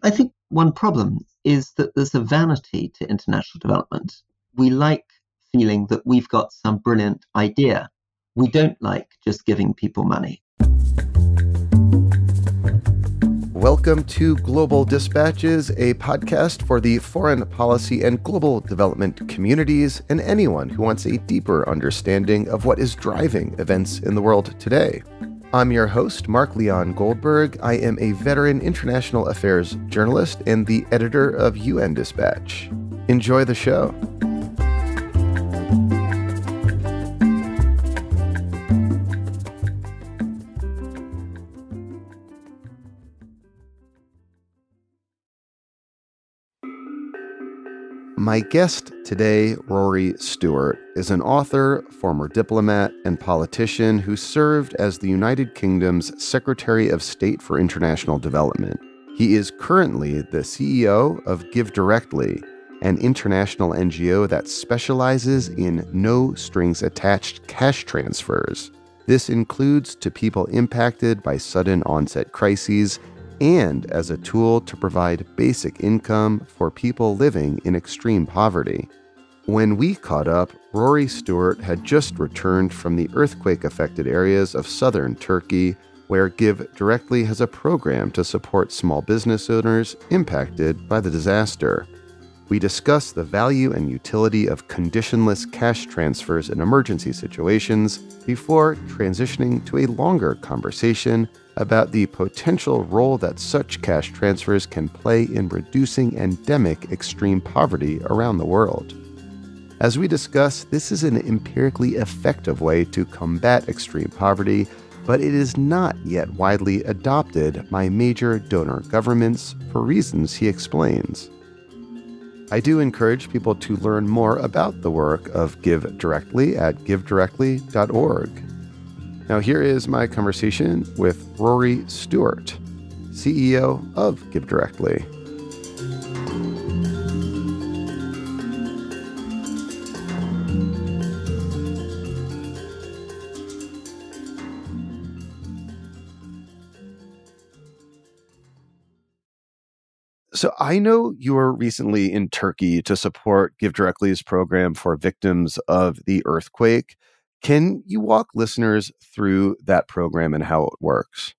I think one problem is that there's a vanity to international development. We like feeling that we've got some brilliant idea. We don't like just giving people money. Welcome to Global Dispatches, a podcast for the foreign policy and global development communities and anyone who wants a deeper understanding of what is driving events in the world today. I'm your host, Mark Leon Goldberg. I am a veteran international affairs journalist and the editor of UN Dispatch. Enjoy the show. My guest today, Rory Stewart, is an author, former diplomat, and politician who served as the United Kingdom's Secretary of State for International Development. He is currently the CEO of Give Directly, an international NGO that specializes in no-strings-attached cash transfers. This includes to people impacted by sudden onset crises and as a tool to provide basic income for people living in extreme poverty. When we caught up, Rory Stewart had just returned from the earthquake-affected areas of southern Turkey, where Give Directly has a program to support small business owners impacted by the disaster. We discuss the value and utility of conditionless cash transfers in emergency situations before transitioning to a longer conversation about the potential role that such cash transfers can play in reducing endemic extreme poverty around the world. As we discuss, this is an empirically effective way to combat extreme poverty, but it is not yet widely adopted by major donor governments for reasons he explains. I do encourage people to learn more about the work of Give Directly at givedirectly.org. Now here is my conversation with Rory Stewart, CEO of Give Directly. So I know you were recently in Turkey to support Give Directly's program for victims of the earthquake. Can you walk listeners through that program and how it works?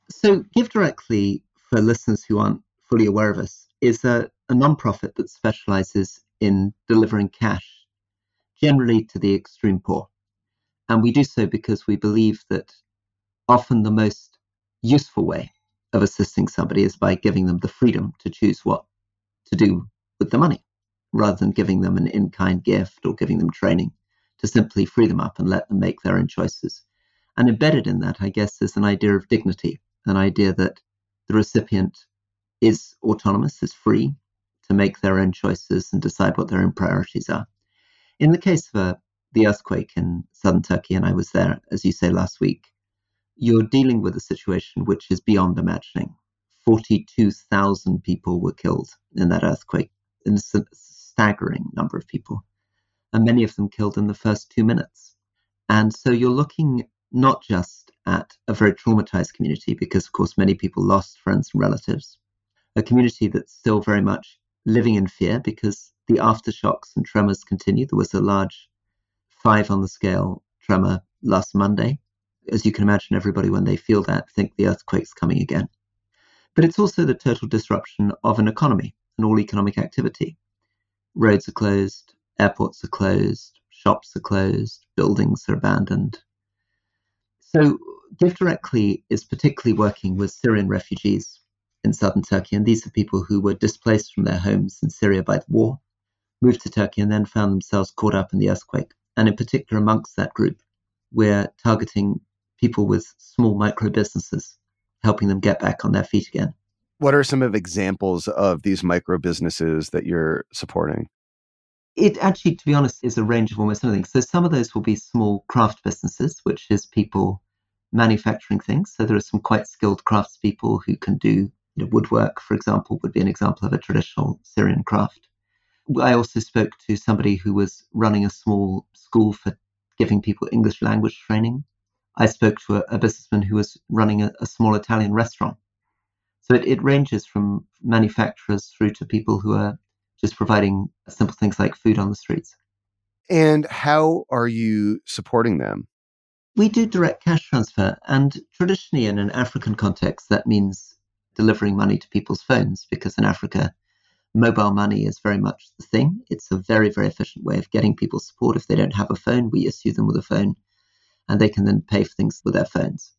So Give Directly, for listeners who aren't fully aware of us, is a nonprofit that specializes in delivering cash, generally to the extreme poor. And we do so because we believe that often the most useful way of assisting somebody is by giving them the freedom to choose what to do with the money, rather than giving them an in-kind gift or giving them training, to simply free them up and let them make their own choices. And embedded in that, I guess, is an idea of dignity, an idea that the recipient is autonomous, is free to make their own choices and decide what their own priorities are. In the case of the earthquake in southern Turkey, and I was there, as you say, last week, you're dealing with a situation which is beyond imagining. 42,000 people were killed in that earthquake, and it's a staggering number of people, and many of them killed in the first 2 minutes. And so you're looking not just at a very traumatized community, because of course many people lost friends and relatives, a community that's still very much living in fear because the aftershocks and tremors continue. There was a large 5 on the scale tremor last Monday. As you can imagine, everybody, when they feel that, think the earthquake's coming again. But it's also the total disruption of an economy and all economic activity. Roads are closed, airports are closed, shops are closed, buildings are abandoned. So Give Directly is particularly working with Syrian refugees in southern Turkey, and these are people who were displaced from their homes in Syria by the war, moved to Turkey, and then found themselves caught up in the earthquake. And in particular, amongst that group, we're targeting people with small micro businesses, helping them get back on their feet again. What are some of examples of these micro businesses that you're supporting? It actually, to be honest, is a range of almost anything. So some of those will be small craft businesses, which is people manufacturing things. So there are some quite skilled craftspeople who can do woodwork, for example, would be an example of a traditional Syrian craft. I also spoke to somebody who was running a small school for giving people English language training. I spoke to a businessman who was running a small Italian restaurant. So it ranges from manufacturers through to people who are just providing simple things like food on the streets. And how are you supporting them? We do direct cash transfer, and traditionally in an African context, that means delivering money to people's phones, because in Africa, mobile money is very much the thing. It's a very, very efficient way of getting people support. If they don't have a phone, we issue them with a phone, and they can then pay for things with their phones.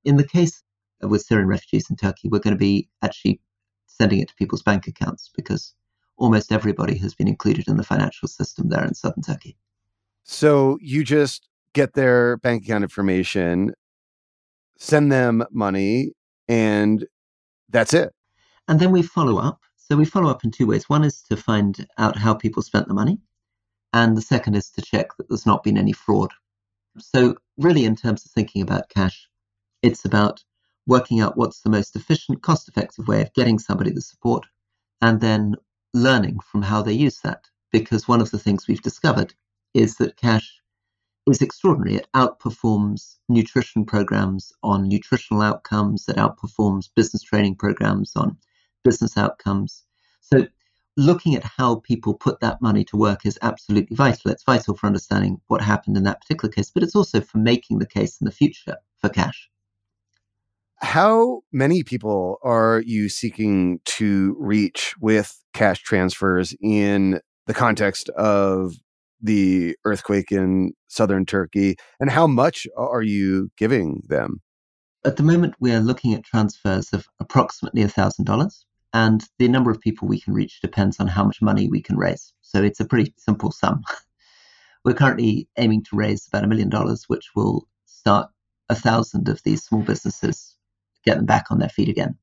In the case with Syrian refugees in Turkey, we're going to be actually sending it to people's bank accounts because almost everybody has been included in the financial system there in southern Turkey. So you just get their bank account information, send them money, and that's it. And then we follow up. So we follow up in two ways. One is to find out how people spent the money, and the second is to check that there's not been any fraud. So, really, in terms of thinking about cash, it's about working out what's the most efficient, cost effective way of getting somebody the support and then learning from how they use that. Because one of the things we've discovered is that cash is extraordinary. It outperforms nutrition programs on nutritional outcomes, it outperforms business training programs on business outcomes. So, looking at how people put that money to work is absolutely vital. It's vital for understanding what happened in that particular case, but it's also for making the case in the future for cash. How many people are you seeking to reach with cash transfers in the context of the earthquake in southern Turkey? And how much are you giving them? At the moment, we are looking at transfers of approximately $1,000, and the number of people we can reach depends on how much money we can raise. So it's a pretty simple sum. We're currently aiming to raise about $1 million, which will start 1,000 of these small businesses, get them back on their feet again.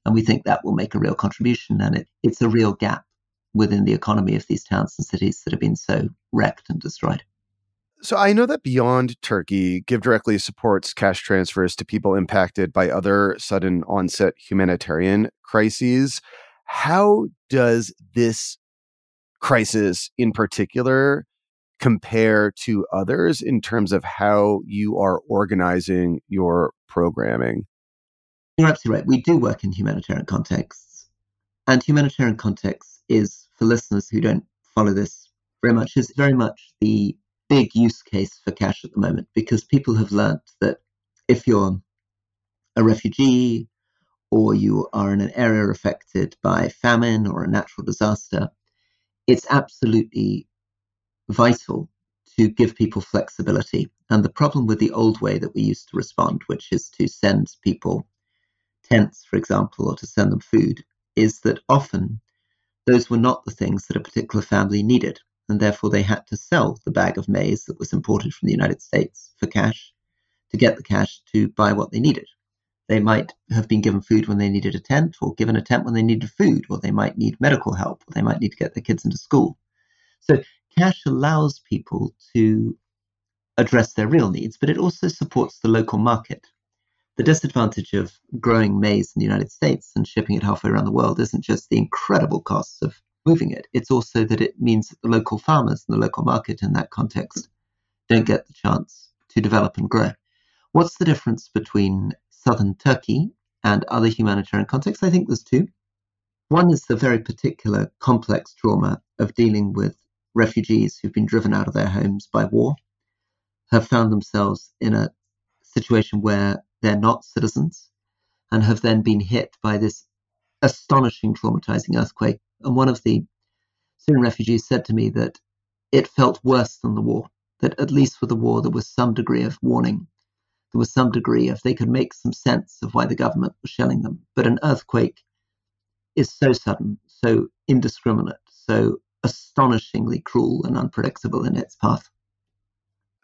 And we think that will make a real contribution. And it's a real gap within the economy of these towns and cities that have been so wrecked and destroyed. So I know that beyond Turkey, Give Directly supports cash transfers to people impacted by other sudden onset humanitarian crises. How does this crisis in particular compare to others in terms of how you are organizing your programming? You're absolutely right. We do work in humanitarian contexts. And humanitarian context is, for listeners who don't follow this very much, is very much the big use case for cash at the moment, because people have learned that if you're a refugee or you are in an area affected by famine or a natural disaster, it's absolutely vital to give people flexibility. And the problem with the old way that we used to respond, which is to send people tents, for example, or to send them food, is that often those were not the things that a particular family needed. And therefore, they had to sell the bag of maize that was imported from the United States for cash to get the cash to buy what they needed. They might have been given food when they needed a tent, or given a tent when they needed food, or they might need medical help, or they might need to get their kids into school. So cash allows people to address their real needs, but it also supports the local market. The disadvantage of growing maize in the United States and shipping it halfway around the world isn't just the incredible costs of moving it. It's also that it means that the local farmers and the local market in that context don't get the chance to develop and grow. What's the difference between southern Turkey and other humanitarian contexts? I think there's two. One is the very particular complex trauma of dealing with refugees who've been driven out of their homes by war, have found themselves in a situation where they're not citizens, and have then been hit by this astonishing, traumatizing earthquake. And one of the Syrian refugees said to me that it felt worse than the war, that at least with the war, there was some degree of warning. There was some degree of they could make some sense of why the government was shelling them. But an earthquake is so sudden, so indiscriminate, so astonishingly cruel and unpredictable in its path.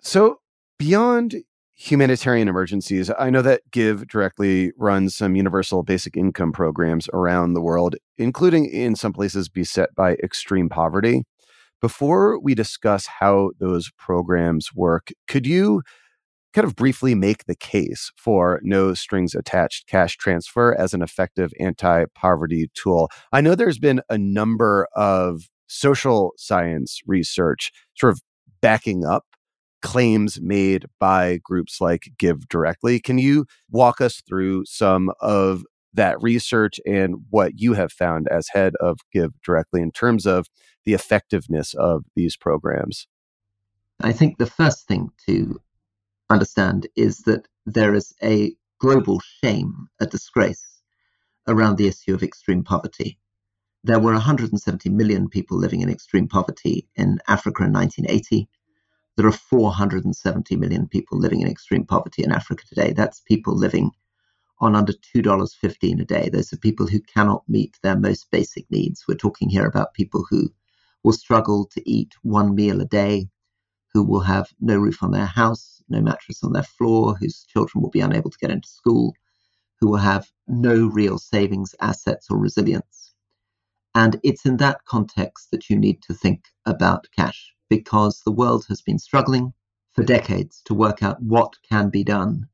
So beyond humanitarian emergencies, I know that Give Directly runs some universal basic income programs around the world, including in some places beset by extreme poverty. Before we discuss how those programs work, could you kind of briefly make the case for no strings attached cash transfer as an effective anti-poverty tool? I know there's been a number of social science research sort of backing up claims made by groups like Give Directly. Can you walk us through some of that research and what you have found as head of Give Directly in terms of the effectiveness of these programs? I think the first thing to understand is that there is a global shame, a disgrace around the issue of extreme poverty. There were 170 million people living in extreme poverty in Africa in 1980. There are 470 million people living in extreme poverty in Africa today. That's people living on under $2.15 a day. Those are people who cannot meet their most basic needs. We're talking here about people who will struggle to eat one meal a day, who will have no roof on their house, no mattress on their floor, whose children will be unable to get into school, who will have no real savings, assets, or resilience. And it's in that context that you need to think about cash, because the world has been struggling for decades to work out what can be done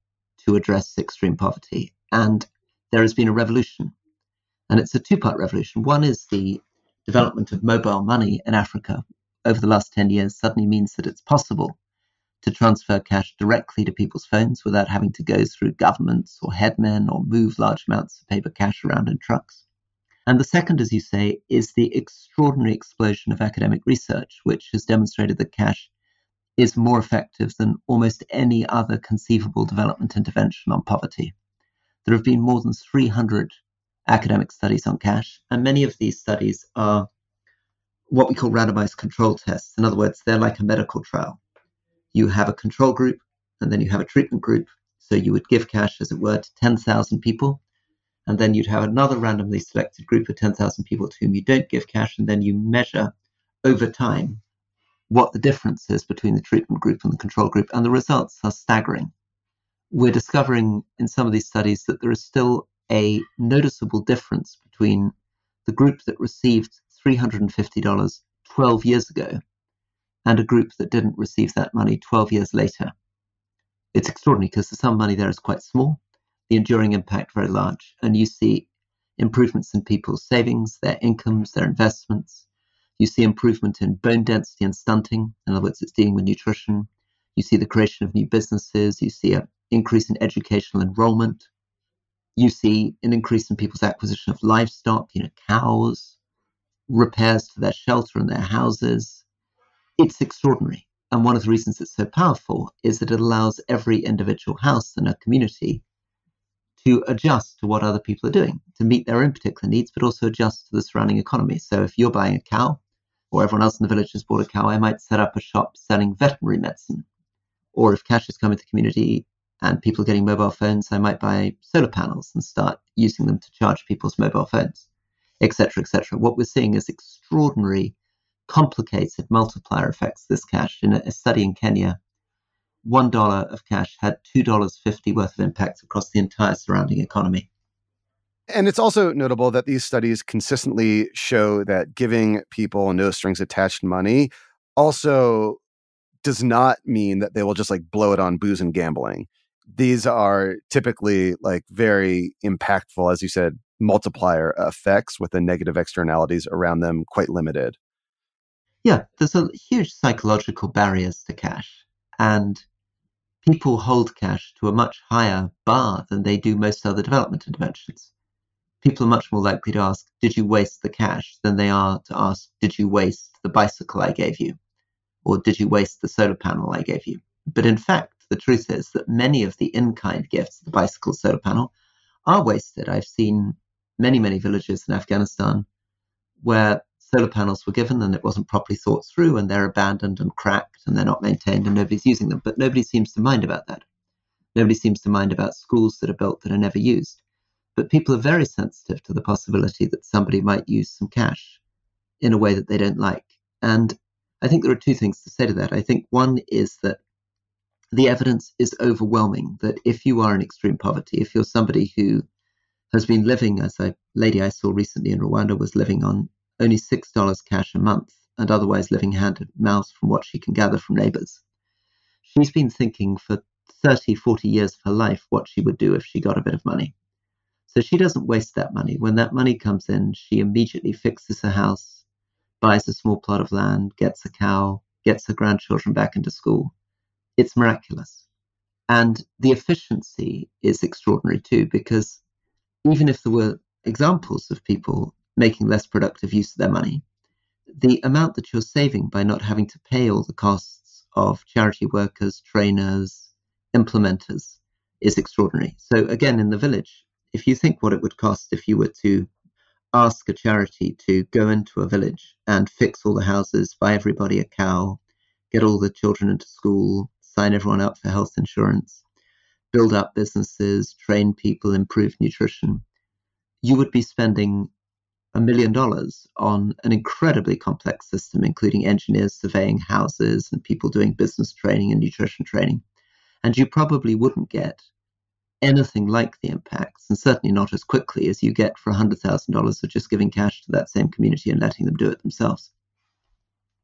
to address extreme poverty. And there has been a revolution. And it's a two-part revolution. One is the development of mobile money in Africa over the last 10 years suddenly means that it's possible to transfer cash directly to people's phones without having to go through governments or headmen or move large amounts of paper cash around in trucks. And the second, as you say, is the extraordinary explosion of academic research, which has demonstrated that cash is more effective than almost any other conceivable development intervention on poverty. There have been more than 300 academic studies on cash, and many of these studies are what we call randomized control tests. In other words, they're like a medical trial. You have a control group, and then you have a treatment group. So you would give cash, as it were, to 10,000 people, and then you'd have another randomly selected group of 10,000 people to whom you don't give cash, and then you measure over time what the difference is between the treatment group and the control group, and the results are staggering. We're discovering in some of these studies that there is still a noticeable difference between the group that received $350 12 years ago and a group that didn't receive that money 12 years later. It's extraordinary because the sum of money there is quite small, the enduring impact very large, and you see improvements in people's savings, their incomes, their investments. You see improvement in bone density and stunting. In other words, it's dealing with nutrition. You see the creation of new businesses. You see an increase in educational enrollment. You see an increase in people's acquisition of livestock, cows, repairs to their shelter and their houses. It's extraordinary. And one of the reasons it's so powerful is that it allows every individual house in a community to adjust to what other people are doing, to meet their own particular needs, but also adjust to the surrounding economy. So if you're buying a cow, or everyone else in the village has bought a cow, I might set up a shop selling veterinary medicine. Or if cash is coming to the community and people are getting mobile phones, I might buy solar panels and start using them to charge people's mobile phones, etc., etc. What we're seeing is extraordinary, complicated multiplier effects of this cash. In a study in Kenya, $1 of cash had $2.50 worth of impact across the entire surrounding economy. And it's also notable that these studies consistently show that giving people no strings attached money also does not mean that they will just blow it on booze and gambling. These are typically very impactful, as you said, multiplier effects with the negative externalities around them quite limited. Yeah, there's a huge psychological barriers to cash, and people hold cash to a much higher bar than they do most other development interventions. People are much more likely to ask, did you waste the cash, than they are to ask, did you waste the bicycle I gave you? Or did you waste the solar panel I gave you? But in fact, the truth is that many of the in-kind gifts, the bicycle, solar panel, are wasted. I've seen many, many villages in Afghanistan where solar panels were given and it wasn't properly thought through, and they're abandoned and cracked and they're not maintained and nobody's using them. But nobody seems to mind about that. Nobody seems to mind about schools that are built that are never used. But people are very sensitive to the possibility that somebody might use some cash in a way that they don't like. And I think there are two things to say to that. I think one is that the evidence is overwhelming that if you are in extreme poverty, if you're somebody who has been living, as a lady I saw recently in Rwanda was living on only $6 cash a month and otherwise living hand to mouth from what she can gather from neighbors, she's been thinking for 30, 40 years of her life what she would do if she got a bit of money. So she doesn't waste that money. When that money comes in, she immediately fixes her house, buys a small plot of land, gets a cow, gets her grandchildren back into school. It's miraculous. And the efficiency is extraordinary too, because even if there were examples of people making less productive use of their money, the amount that you're saving by not having to pay all the costs of charity workers, trainers, implementers is extraordinary. So, again, in the village, if you think what it would cost if you were to ask a charity to go into a village and fix all the houses, buy everybody a cow, get all the children into school, sign everyone up for health insurance, build up businesses, train people, improve nutrition, you would be spending $1 million on an incredibly complex system, including engineers surveying houses and people doing business training and nutrition training. And you probably wouldn't get anything like the impacts, and certainly not as quickly as you get for $100,000 of just giving cash to that same community and letting them do it themselves.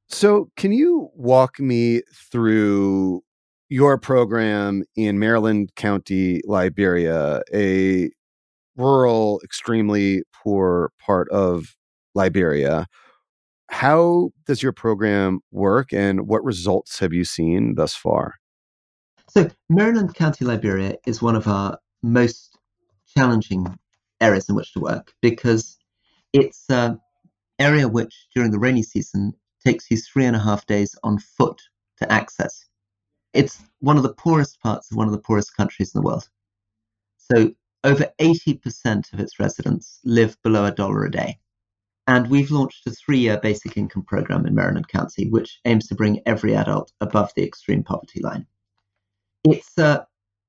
So, can you walk me through your program in Maryland County, Liberia, a rural, extremely poor part of Liberia? How does your program work, and what results have you seen thus far? So, Maryland County, Liberia is one of our most challenging areas in which to work because it's an area which, during the rainy season, takes you 3.5 days on foot to access. It's one of the poorest parts of one of the poorest countries in the world. So, over 80% of its residents live below $1 a day. And we've launched a 3-year basic income program in Maryland County, which aims to bring every adult above the extreme poverty line. It's an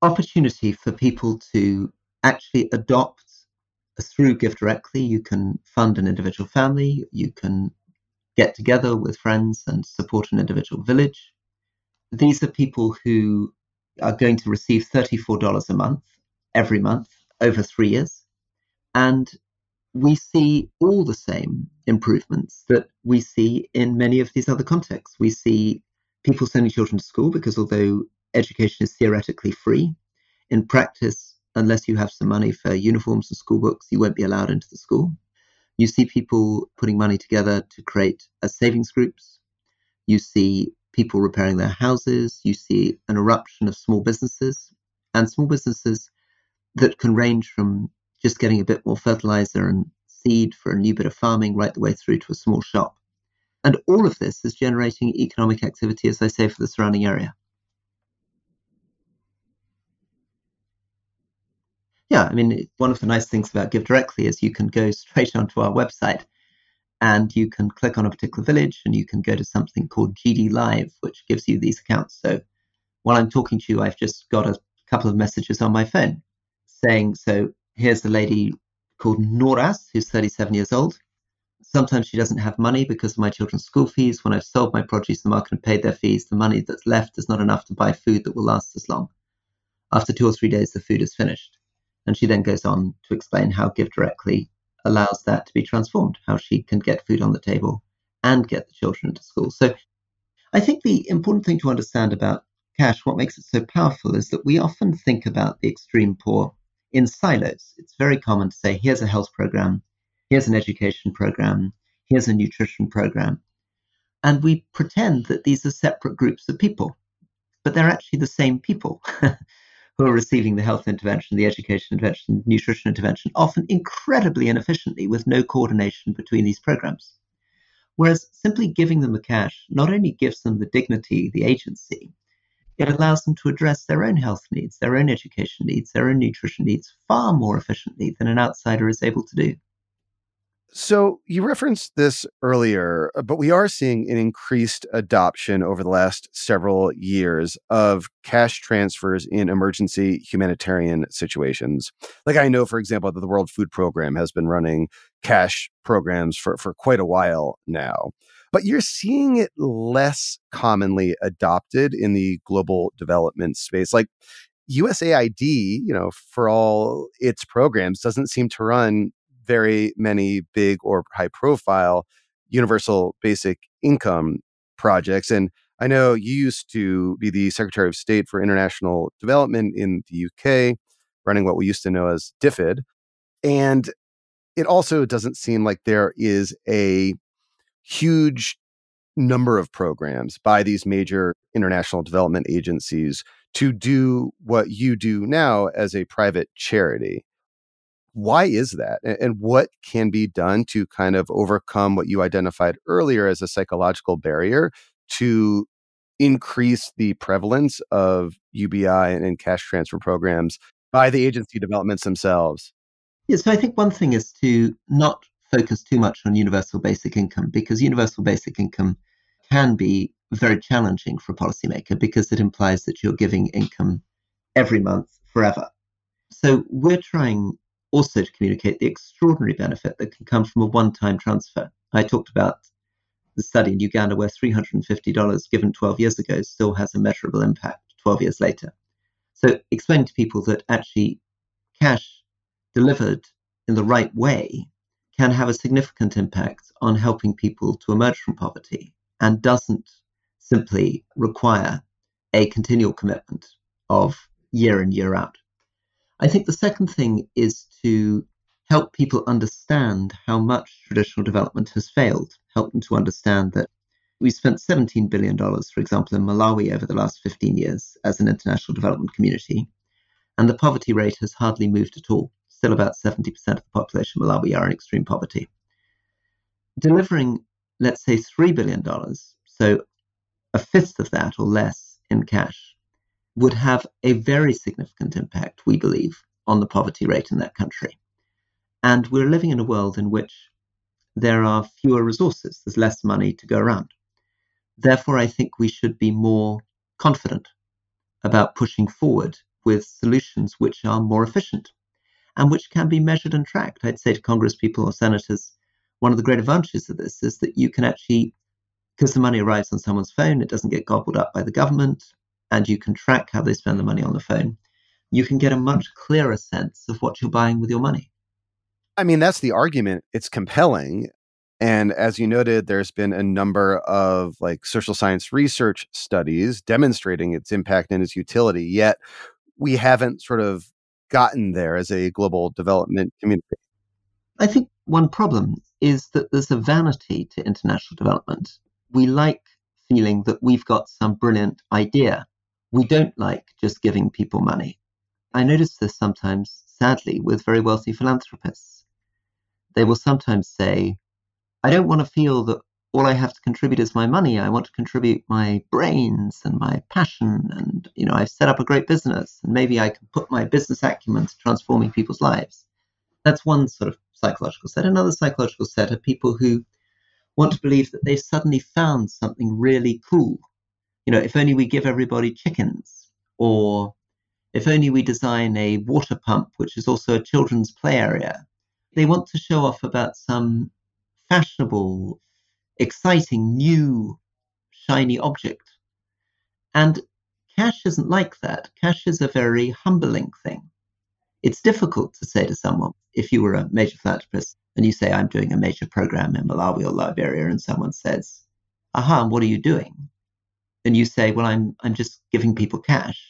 opportunity for people to actually adopt through Give Directly. You can fund an individual family, you can get together with friends and support an individual village. These are people who are going to receive $34 a month every month over 3 years. And we see all the same improvements that we see in many of these other contexts. We see people sending children to school because although education is theoretically free, in practice, unless you have some money for uniforms and school books, you won't be allowed into the school. You see people putting money together to create savings groups. You see people repairing their houses. You see an eruption of small businesses, and small businesses that can range from just getting a bit more fertilizer and seed for a new bit of farming right the way through to a small shop. And all of this is generating economic activity, as I say, for the surrounding area. Yeah, I mean, one of the nice things about Give Directly is you can go straight onto our website and you can click on a particular village and you can go to something called GD Live, which gives you these accounts. So while I'm talking to you, I've just got a couple of messages on my phone saying, so here's the lady called Noras, who's 37 years old. Sometimes she doesn't have money because of my children's school fees. When I've sold my produce in the market and paid their fees, the money that's left is not enough to buy food that will last as long. After 2 or 3 days, the food is finished. And she then goes on to explain how Give Directly allows that to be transformed, how she can get food on the table and get the children into school. So I think the important thing to understand about cash, what makes it so powerful, is that we often think about the extreme poor in silos. It's very common to say, here's a health program, here's an education program, here's a nutrition program. And we pretend that these are separate groups of people, but they're actually the same people who are receiving the health intervention, the education intervention, nutrition intervention, often incredibly inefficiently with no coordination between these programs. Whereas simply giving them the cash not only gives them the dignity, the agency, it allows them to address their own health needs, their own education needs, their own nutrition needs far more efficiently than an outsider is able to do. So you referenced this earlier, but we are seeing an increased adoption over the last several years of cash transfers in emergency humanitarian situations. Like I know, for example, that the World Food Program has been running cash programs for quite a while now. But you're seeing it less commonly adopted in the global development space. Like USAID, for all its programs, doesn't seem to run very many big or high profile universal basic income projects. And I know you used to be the Secretary of State for International Development in the UK, running what we used to know as DFID. And it also doesn't seem like there is a huge number of programs by these major international development agencies to do what you do now as a private charity. Why is that? And what can be done to kind of overcome what you identified earlier as a psychological barrier to increase the prevalence of UBI and cash transfer programs by the agency developments themselves? Yeah, so I think one thing is to not focus too much on universal basic income, because universal basic income can be very challenging for a policymaker because it implies that you're giving income every month forever. So we're trying also to communicate the extraordinary benefit that can come from a one-time transfer. I talked about the study in Uganda where $350 given 12 years ago still has a measurable impact 12 years later. So explaining to people that actually cash delivered in the right way can have a significant impact on helping people to emerge from poverty and doesn't simply require a continual commitment of year in, year out. I think the second thing is to help people understand how much traditional development has failed, help them to understand that we spent $17 billion, for example, in Malawi over the last 15 years as an international development community, and the poverty rate has hardly moved at all. Still about 70% of the population of Malawi are in extreme poverty. Delivering, let's say, $3 billion, so a fifth of that or less in cash, would have a very significant impact, we believe, on the poverty rate in that country. And we're living in a world in which there are fewer resources, there's less money to go around. Therefore, I think we should be more confident about pushing forward with solutions which are more efficient and which can be measured and tracked. I'd say to Congress people or senators, one of the great advantages of this is that you can actually, because the money arrives on someone's phone, it doesn't get gobbled up by the government, and you can track how they spend the money on the phone, you can get a much clearer sense of what you're buying with your money. I mean, that's the argument. It's compelling. And as you noted, there's been a number of like social science research studies demonstrating its impact and its utility, yet we haven't sort of gotten there as a global development community. I think one problem is that there's a vanity to international development. We like feeling that we've got some brilliant idea. We don't like just giving people money. I notice this sometimes, sadly, with very wealthy philanthropists. They will sometimes say, I don't want to feel that all I have to contribute is my money. I want to contribute my brains and my passion. And, I've set up a great business and maybe I can put my business acumen to transforming people's lives. That's one sort of psychological set. Another psychological set are people who want to believe that they've suddenly found something really cool. If only we give everybody chickens, or if only we design a water pump, which is also a children's play area. They want to show off about some fashionable, exciting, new, shiny object. And cash isn't like that. Cash is a very humbling thing. It's difficult to say to someone, if you were a major philanthropist and you say, I'm doing a major program in Malawi or Liberia, and someone says, aha, and what are you doing? And you say, well, I'm just giving people cash.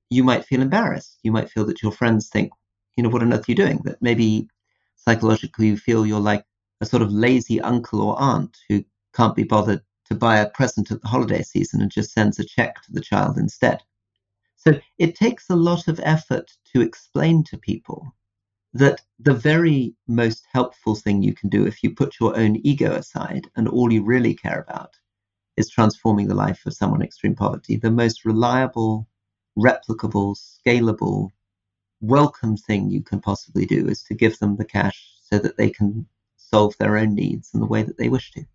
You might feel embarrassed. You might feel that your friends think, what on earth are you doing? That maybe psychologically you feel you're like a sort of lazy uncle or aunt who can't be bothered to buy a present at the holiday season and just sends a check to the child instead. So it takes a lot of effort to explain to people that the very most helpful thing you can do if you put your own ego aside and all you really care about is transforming the life of someone in extreme poverty, the most reliable, replicable, scalable, welcome thing you can possibly do is to give them the cash so that they can solve their own needs in the way that they wish to.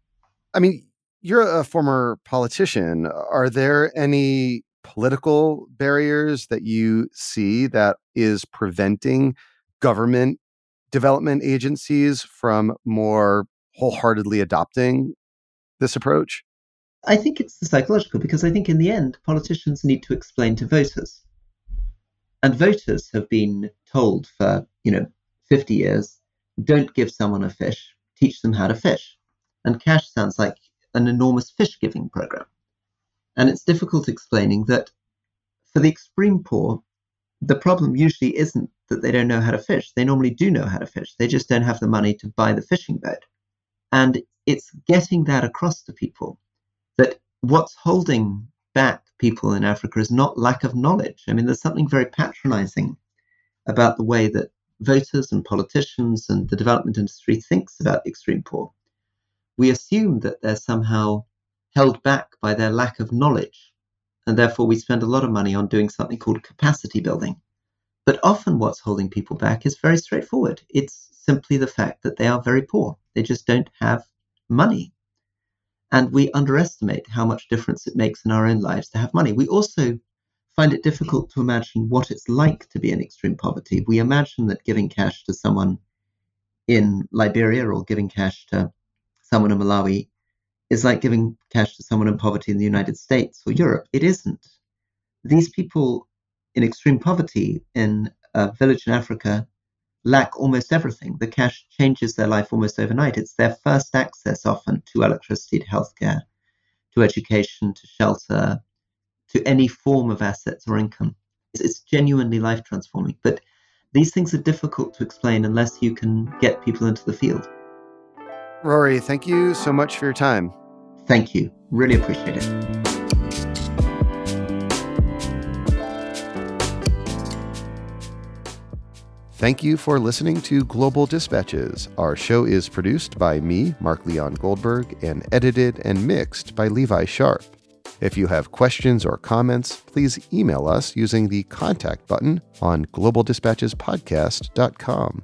I mean, you're a former politician. Are there any political barriers that you see that is preventing government development agencies from more wholeheartedly adopting this approach? I think it's the psychological, because I think in the end, politicians need to explain to voters. And voters have been told for, 50 years, don't give someone a fish, teach them how to fish. And cash sounds like an enormous fish giving program. And it's difficult explaining that for the extreme poor, the problem usually isn't that they don't know how to fish. They normally do know how to fish. They just don't have the money to buy the fishing boat. And it's getting that across to people that what's holding back people in Africa is not lack of knowledge. I mean, there's something very patronizing about the way that voters and politicians and the development industry thinks about the extreme poor, we assume that they're somehow held back by their lack of knowledge, and therefore we spend a lot of money on doing something called capacity building. But often what's holding people back is very straightforward. It's simply the fact that they are very poor. They just don't have money. And we underestimate how much difference it makes in our own lives to have money. We also find it difficult to imagine what it's like to be in extreme poverty. We imagine that giving cash to someone in Liberia or giving cash to someone in Malawi is like giving cash to someone in poverty in the United States or Europe. It isn't. These people in extreme poverty in a village in Africa lack almost everything. The cash changes their life almost overnight. It's their first access often to electricity, to healthcare, to education, to shelter, to any form of assets or income. It's genuinely life transforming. But these things are difficult to explain unless you can get people into the field. Rory, thank you so much for your time. Thank you. Really appreciate it. Thank you for listening to Global Dispatches. Our show is produced by me, Mark Leon Goldberg, and edited and mixed by Levi Sharp. If you have questions or comments, please email us using the contact button on globaldispatchespodcast.com.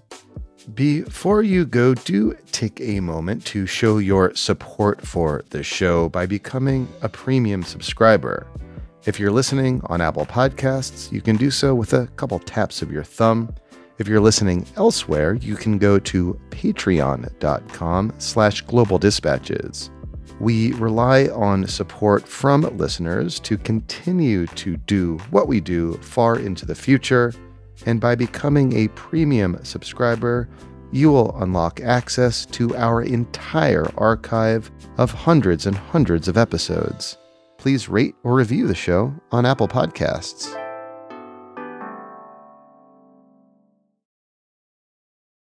Before you go, do take a moment to show your support for the show by becoming a premium subscriber. If you're listening on Apple Podcasts, you can do so with a couple taps of your thumb. If you're listening elsewhere, you can go to patreon.com/globaldispatches. We rely on support from listeners to continue to do what we do far into the future, and by becoming a premium subscriber, you will unlock access to our entire archive of hundreds and hundreds of episodes. Please rate or review the show on Apple Podcasts.